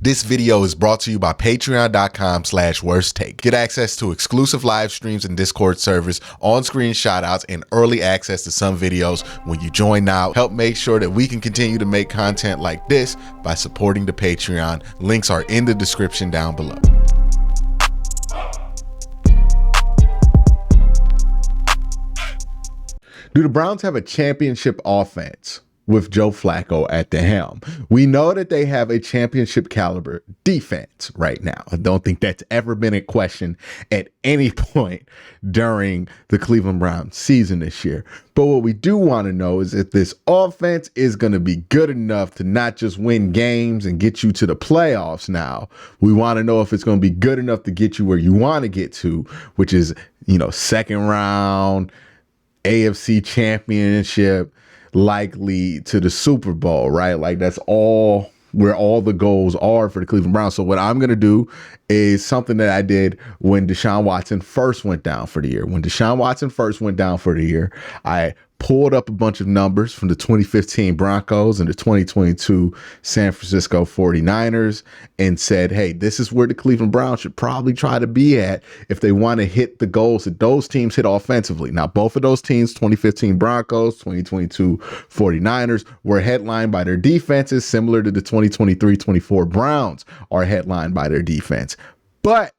This video is brought to you by patreon.com/worsttake. Get access to exclusive live streams and Discord servers, on-screen shoutouts, and early access to some videos when you join now. Help make sure that we can continue to make content like this by supporting the Patreon. Links are in the description down below. Do the Browns have a championship offense with Joe Flacco at the helm? We know that they have a championship caliber defense right now. I don't think that's ever been a question at any point during the Cleveland Browns season this year. But what we do want to know is if this offense is going to be good enough to not just win games and get you to the playoffs now. We want to know if it's going to be good enough to get you where you want to get to, which is, second round, AFC championship, likely to the Super Bowl, right? Like that's all where all the goals are for the Cleveland Browns. So what I'm going to do is something that I did when Deshaun Watson first went down for the year. When Deshaun Watson first went down for the year, I pulled up a bunch of numbers from the 2015 Broncos and the 2022 San Francisco 49ers and said, hey, this is where the Cleveland Browns should probably try to be at if they want to hit the goals that those teams hit offensively. Now, both of those teams, 2015 Broncos, 2022 49ers, were headlined by their defenses, similar to the 2023-24 Browns are headlined by their defense. But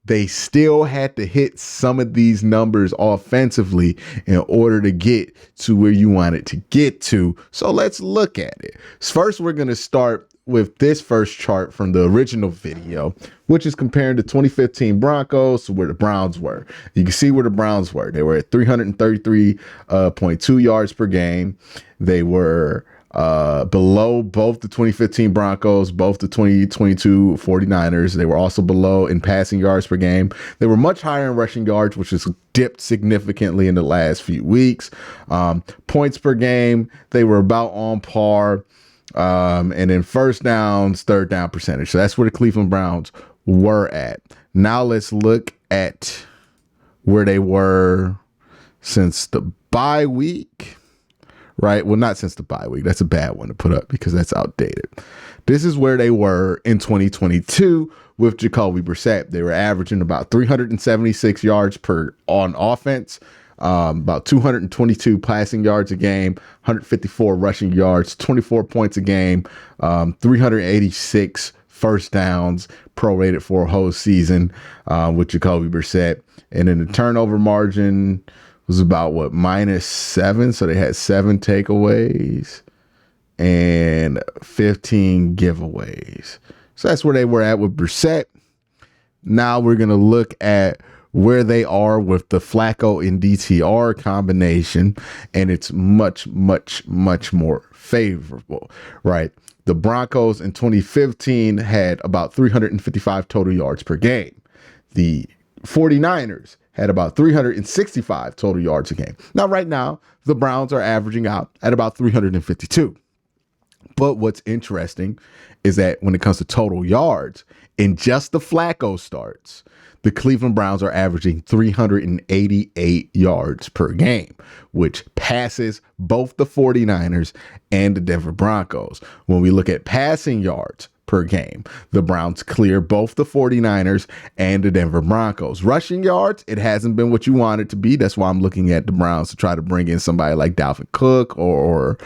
they still had to hit some of these numbers offensively in order to get to where you want it to get to. So let's look at it. First, we're going to start with this first chart from the original video, which is comparing the 2015 Broncos to where the Browns were. You can see where the Browns were. They were at 333.2 yards per game. They were below both the 2015 Broncos, both the 2022 49ers. They were also below in passing yards per game. They were much higher in rushing yards, which has dipped significantly in the last few weeks. Points per game, they were about on par. And then first downs, third down percentage. So that's where the Cleveland Browns were at. Now let's look at where they were since the bye week. Right? Well, not since the bye week. That's a bad one to put up because that's outdated. This is where they were in 2022 with Jacoby Brissett. They were averaging about 376 yards on offense, about 222 passing yards a game, 154 rushing yards, 24 points a game, 386 first downs prorated for a whole season with Jacoby Brissett. And then the turnover margin was about -7. So they had 7 takeaways and 15 giveaways. So that's where they were at with Brissett. Now we're going to look at where they are with the Flacco and DTR combination. And it's much, much, much more favorable, right? The Broncos in 2015 had about 355 total yards per game. The 49ers had about 365 total yards a game. Now, right now, the Browns are averaging out at about 352. But what's interesting is that when it comes to total yards, in just the Flacco starts, the Cleveland Browns are averaging 388 yards per game, which passes both the 49ers and the Denver Broncos. When we look at passing yards per game, the Browns clear both the 49ers and the Denver Broncos. Rushing yards, it hasn't been what you want it to be. That's why I'm looking at the Browns to try to bring in somebody like Dalvin Cook or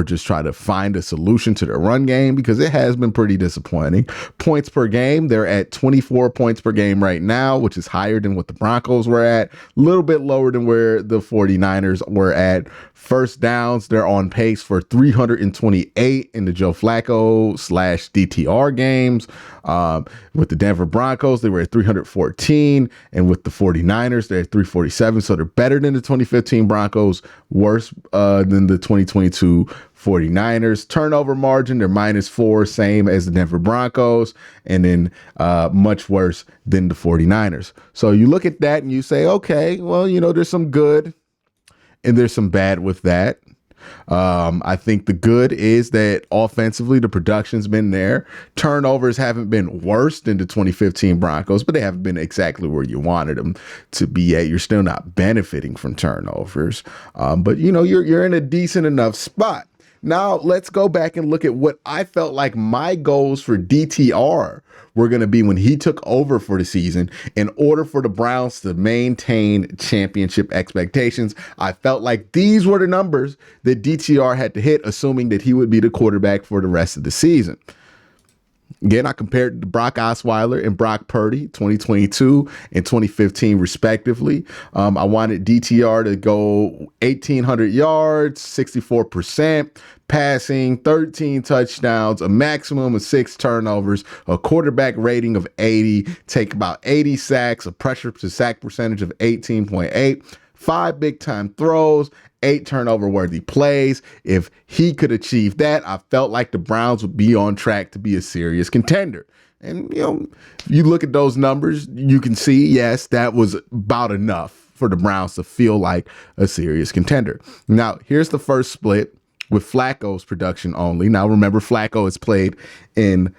just try to find a solution to their run game because it has been pretty disappointing. Points per game, they're at 24 points per game right now, which is higher than what the Broncos were at, a little bit lower than where the 49ers were at. First downs, they're on pace for 328 in the Joe Flacco / DTR games. With the Denver Broncos, they were at 314, and with the 49ers, they're at 347. So they're better than the 2015 Broncos, worse than the 2022 49ers. Turnover margin, they're -4, same as the Denver Broncos, and then much worse than the 49ers. So you look at that and you say, okay, well, there's some good and there's some bad with that. I think the good is that offensively, the production's been there. Turnovers haven't been worse than the 2015 Broncos, but they haven't been exactly where you wanted them to be at. You're still not benefiting from turnovers. But you're in a decent enough spot. Now let's go back and look at what I felt like my goals for DTR were going to be when he took over for the season in order for the Browns to maintain championship expectations. I felt like these were the numbers that DTR had to hit, assuming that he would be the quarterback for the rest of the season. Again, I compared to Brock Osweiler and Brock Purdy, 2022 and 2015, respectively. I wanted DTR to go 1,800 yards, 64%, passing, 13 touchdowns, a maximum of 6 turnovers, a quarterback rating of 80, take about 80 sacks, a pressure to sack percentage of 18.8, 5 big time throws, 8 turnover worthy plays. If he could achieve that, I felt like the Browns would be on track to be a serious contender. And, you look at those numbers, you can see, yes, that was about enough for the Browns to feel like a serious contender. Now, here's the first split with Flacco's production only. Now, remember, Flacco has played in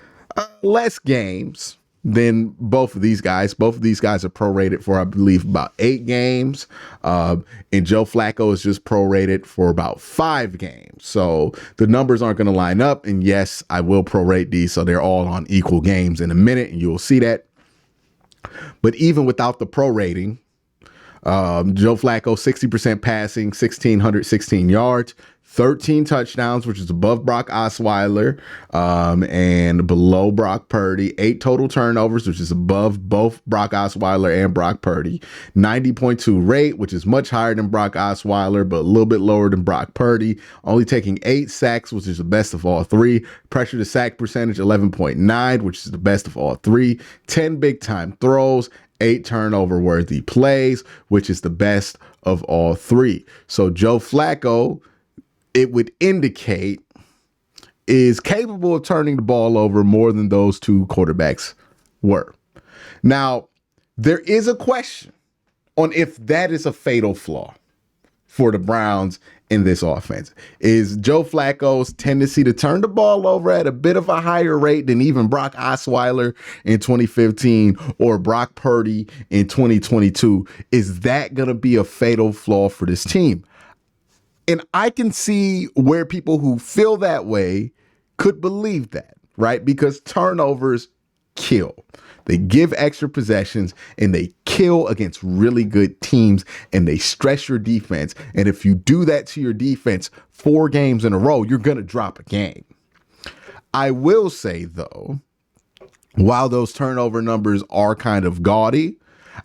less games than both of these guys. Both of these guys are prorated for, I believe, about 8 games. And Joe Flacco is just prorated for about 5 games. So the numbers aren't going to line up. And yes, I will prorate these so they're all on equal games in a minute, and you'll see that. But even without the prorating, Joe Flacco, 60% passing, 1,616 yards, 13 touchdowns, which is above Brock Osweiler and below Brock Purdy. 8 total turnovers, which is above both Brock Osweiler and Brock Purdy. 90.2 rate, which is much higher than Brock Osweiler, but a little bit lower than Brock Purdy. Only taking 8 sacks, which is the best of all 3. Pressure to sack percentage, 11.9, which is the best of all 3. 10 big time throws, 8 turnover worthy plays, which is the best of all 3. So Joe Flacco, it would indicate, is capable of turning the ball over more than those 2 quarterbacks were. Now, there is a question on if that is a fatal flaw for the Browns in this offense. Is Joe Flacco's tendency to turn the ball over at a bit of a higher rate than even Brock Osweiler in 2015 or Brock Purdy in 2022? Is that going to be a fatal flaw for this team? And I can see where people who feel that way could believe that, right? Because turnovers kill. They give extra possessions and they kill against really good teams, and they stress your defense. And if you do that to your defense 4 games in a row, you're going to drop a game. I will say, though, while those turnover numbers are kind of gaudy,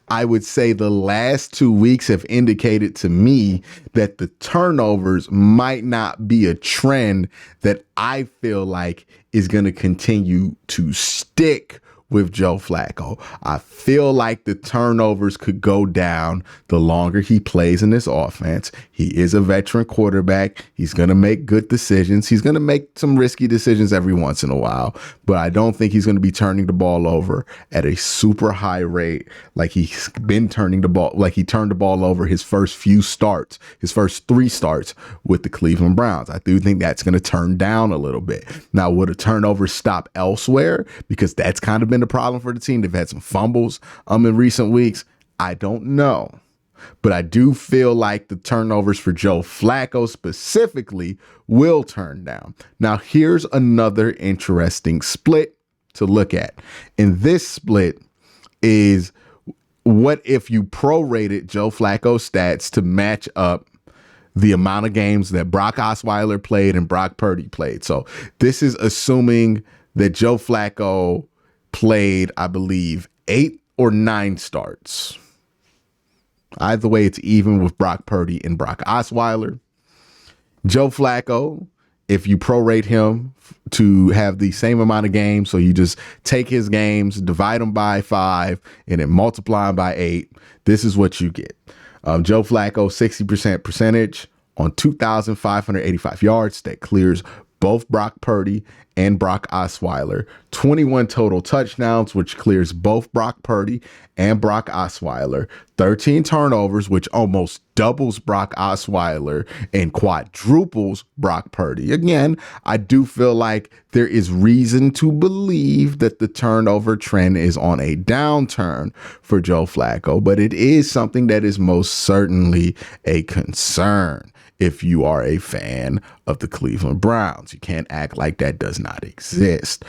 I would say the last 2 weeks have indicated to me that the turnovers might not be a trend that I feel like is going to continue to stick with Joe Flacco. I feel like the turnovers could go down the longer he plays in this offense. He is a veteran quarterback. He's going to make good decisions. He's going to make some risky decisions every once in a while, but I don't think he's going to be turning the ball over at a super high rate like he's been turning the ball, like he turned the ball over his first few starts, his first 3 starts with the Cleveland Browns. I do think that's going to turn down a little bit. Now, would a turnover stop elsewhere? Because that's kind of been the problem for the team. They've had some fumbles in recent weeks. I don't know. But I do feel like the turnovers for Joe Flacco specifically will turn down. Now, here's another interesting split to look at. And this split is what if you prorated Joe Flacco's stats to match up the amount of games that Brock Osweiler played and Brock Purdy played. So this is assuming that Joe Flacco played, I believe, 8 or 9 starts. Either way, it's even with Brock Purdy and Brock Osweiler. Joe Flacco, if you prorate him to have the same amount of games, so you just take his games, divide them by 5, and then multiply them by 8, this is what you get. Joe Flacco, 60% percentage on 2,585 yards. That clears both Brock Purdy and Brock Osweiler. 21 total touchdowns, which clears both Brock Purdy and Brock Osweiler. 13 turnovers, which almost doubles Brock Osweiler and quadruples Brock Purdy. Again, I do feel like there is reason to believe that the turnover trend is on a downturn for Joe Flacco, but it is something that is most certainly a concern if you are a fan of the Cleveland Browns. You can't act like that does not exist.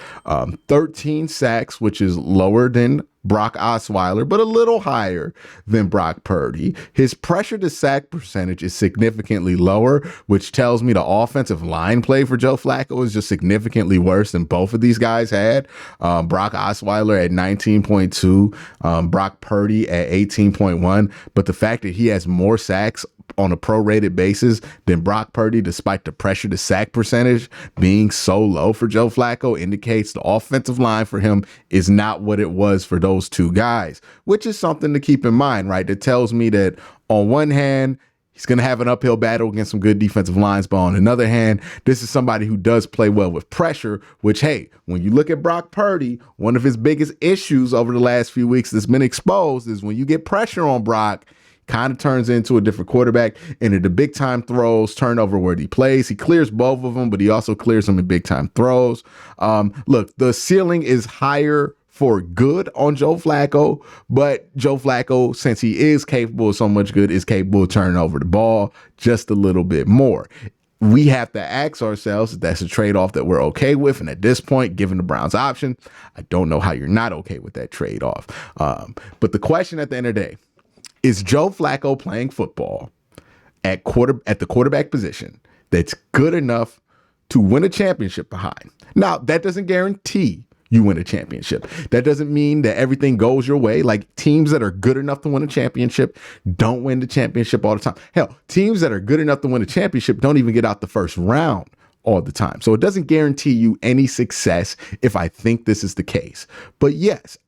13 sacks, which is lower than Brock Osweiler, but a little higher than Brock Purdy. His pressure to sack percentage is significantly lower, which tells me the offensive line play for Joe Flacco is just significantly worse than both of these guys had. Brock Osweiler at 19.2, Brock Purdy at 18.1. But the fact that he has more sacks on a prorated basis than Brock Purdy, despite the pressure to sack percentage being so low for Joe Flacco, indicates the offensive line for him is not what it was for those two guys, which is something to keep in mind, right? That tells me that on one hand, he's going to have an uphill battle against some good defensive lines, but on another hand, this is somebody who does play well with pressure, which, hey, when you look at Brock Purdy, one of his biggest issues over the last few weeks that's been exposed is when you get pressure on Brock, kind of turns into a different quarterback, and in the big time throws, turnover where he plays, he clears both of them, but he also clears them in big time throws. Look, the ceiling is higher for good on Joe Flacco, but Joe Flacco, since he is capable of so much good, is capable of turning over the ball just a little bit more. We have to ask ourselves if that's a trade-off that we're okay with. And at this point, given the Browns option, I don't know how you're not okay with that trade-off. But the question at the end of the day, is Joe Flacco playing football at the quarterback position that's good enough to win a championship behind? Now, that doesn't guarantee you win a championship. That doesn't mean that everything goes your way. Like, teams that are good enough to win a championship don't win the championship all the time. Hell, teams that are good enough to win a championship don't even get out the first round all the time. So it doesn't guarantee you any success if I think this is the case. But yes,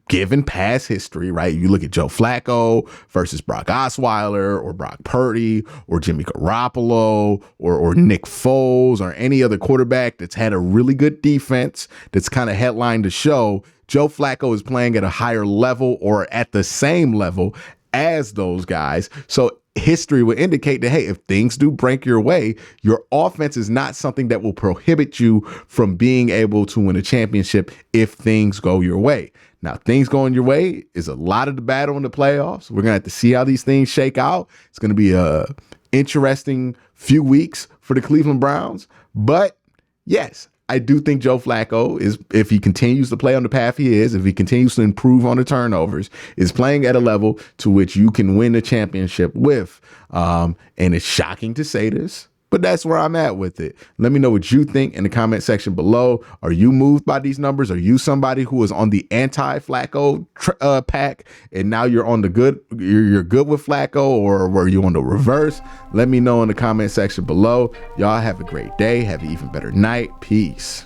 given past history, right? You look at Joe Flacco versus Brock Osweiler or Brock Purdy or Jimmy Garoppolo or Nick Foles or any other quarterback that's had a really good defense that's kind of headlined the show. Joe Flacco is playing at a higher level or at the same level as those guys. So history would indicate that, hey, if things do break your way, your offense is not something that will prohibit you from being able to win a championship if things go your way. Now, things going your way is a lot of the battle in the playoffs. We're going to have to see how these things shake out. It's going to be a interesting few weeks for the Cleveland Browns. But yes, I do think Joe Flacco is, if he continues to play on the path he is, if he continues to improve on the turnovers, is playing at a level to which you can win a championship with. And it's shocking to say this, but that's where I'm at with it. Let me know what you think in the comment section below. Are you moved by these numbers? Are you somebody who is on the anti-Flacco pack and now you're on the good, you're good with Flacco, or were you on the reverse? Let me know in the comment section below. Y'all have a great day. Have an even better night. Peace.